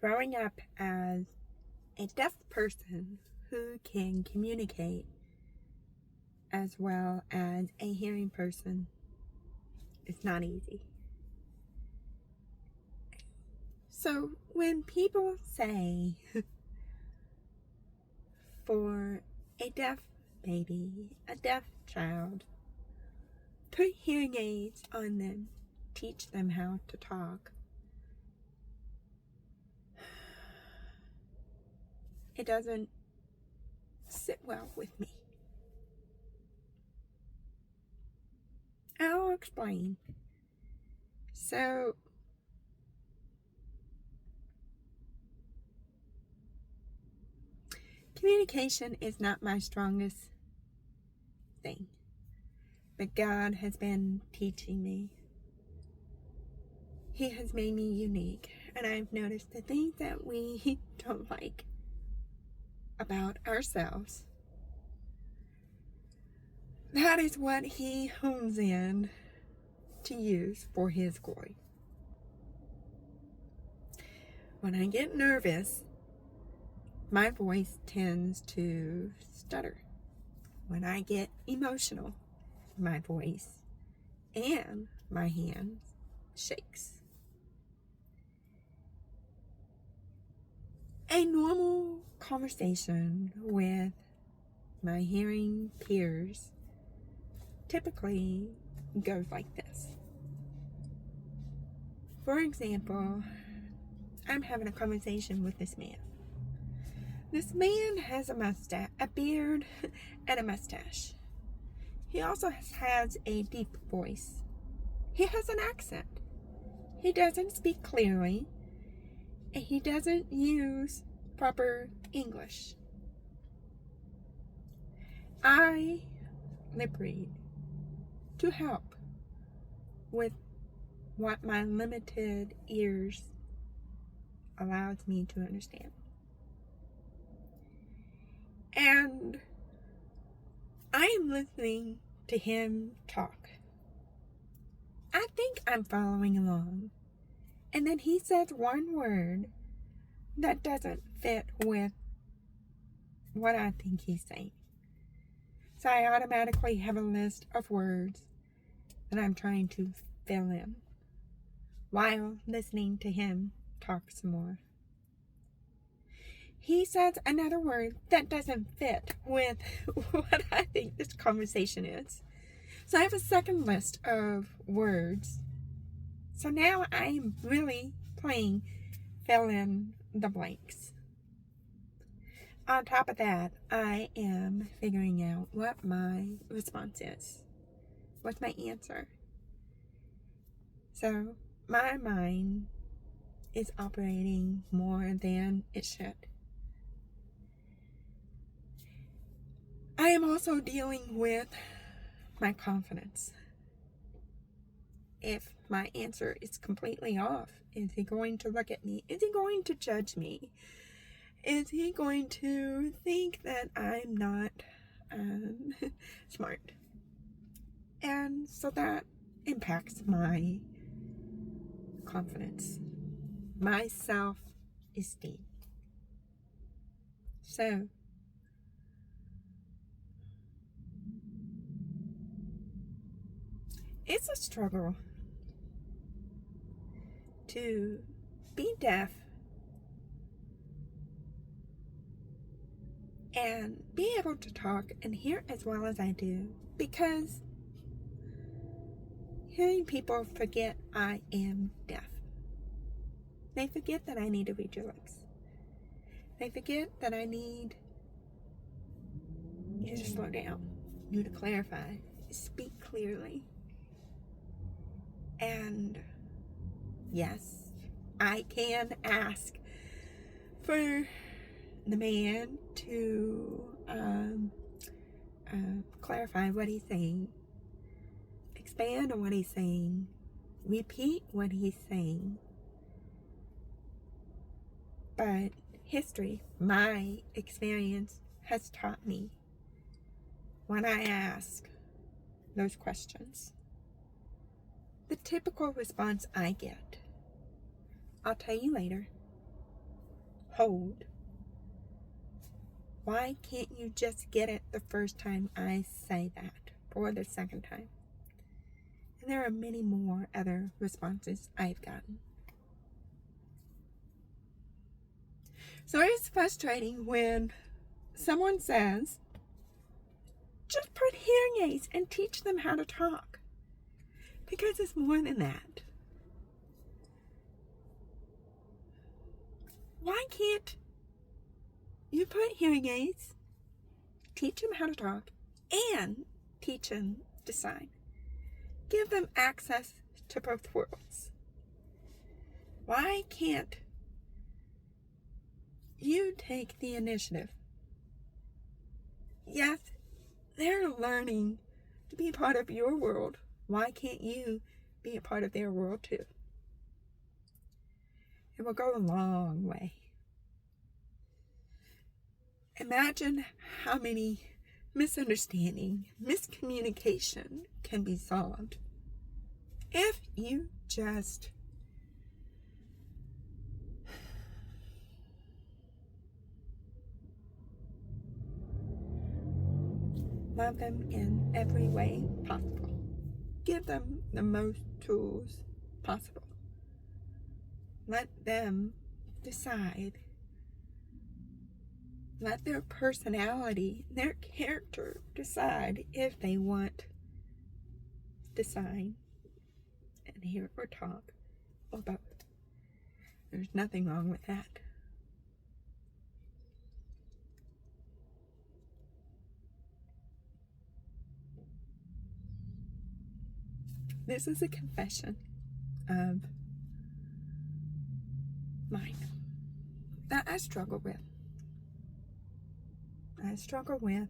growing up as a deaf person who can communicate as well as a hearing person is not easy. So when people say for a deaf baby, a deaf child, put hearing aids on them, teach them how to talk, it doesn't sit well with me. I'll explain. So, communication is not my strongest thing, but God has been teaching me. He has made me unique, and I've noticed the things that we don't like about ourselves. That is what He hones in to use for His glory. When I get nervous, my voice tends to stutter. When I get emotional, my voice and my hands shakes. A normal conversation with my hearing peers typically goes like this. For example, I'm having a conversation with this man. This man has a mustache, a beard, and a mustache. He also has a deep voice. He has an accent. He doesn't speak clearly, and he doesn't use proper English. I lip read to help with what my limited ears allows me to understand. And I am listening to him talk. I think I'm following along. And then he says one word that doesn't fit with what I think he's saying. So I automatically have a list of words that I'm trying to fill in while listening to him talk some more. He says another word that doesn't fit with what I think this conversation is. So I have a second list of words. So now I am really playing fill in the blanks. On top of that, I am figuring out what my response is. What's my answer? So my mind is operating more than it should. I am also dealing with my confidence. If my answer is completely off, is he going to look at me? Is he going to judge me? Is he going to think that I'm not smart? And so that impacts my confidence, my self-esteem. So, it's a struggle to be deaf and be able to talk and hear as well as I do, because hearing people forget I am deaf. They forget that I need to read your lips. They forget that I need you to slow down, you to clarify, speak clearly. And yes, I can ask for the man to clarify what he's saying, expand on what he's saying, repeat what he's saying. But history, my experience, has taught me when I ask those questions, the typical response I get, I'll tell you later. hold. Why can't you just get it the first time I say that, or the second time? And there are many more other responses I've gotten. So it's frustrating when someone says, just put hearing aids and teach them how to talk. Because it's more than that. Why can't you put hearing aids, teach them how to talk, and teach them to sign? Give them access to both worlds. Why can't you take the initiative? Yes, they're learning to be part of your world. Why can't you be a part of their world too? It will go a long way. Imagine how many misunderstanding, miscommunication can be solved if you just love them in every way possible. Give them the most tools possible. Let them decide. Let their personality, their character decide if they want to sign and hear or talk or both. There's nothing wrong with that. This is a confession of mine that I struggle with. I struggle with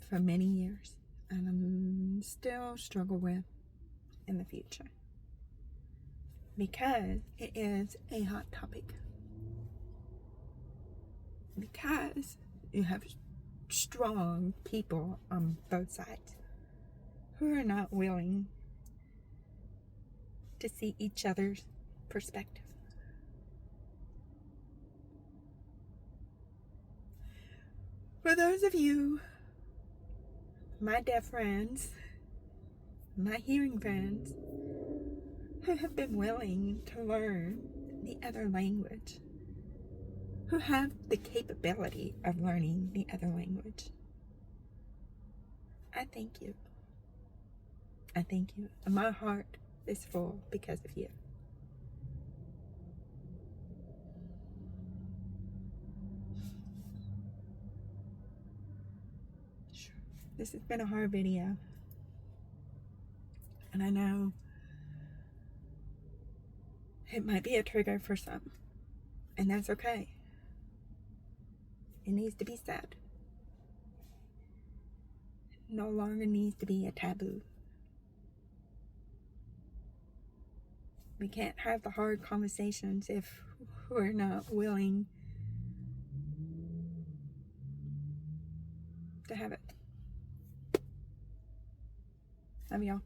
for many years, and I'm still struggle with in the future because it is a hot topic. Because you have strong people on both sides who are not willing to see each other's perspective. For those of you, my deaf friends, my hearing friends, who have been willing to learn the other language, who have the capability of learning the other language, I thank you. I thank you. And my heart is full because of you. This has been a hard video. And I know it might be a trigger for some. And that's okay. It needs to be said. It no longer needs to be a taboo. We can't have the hard conversations if we're not willing to have it. Love y'all.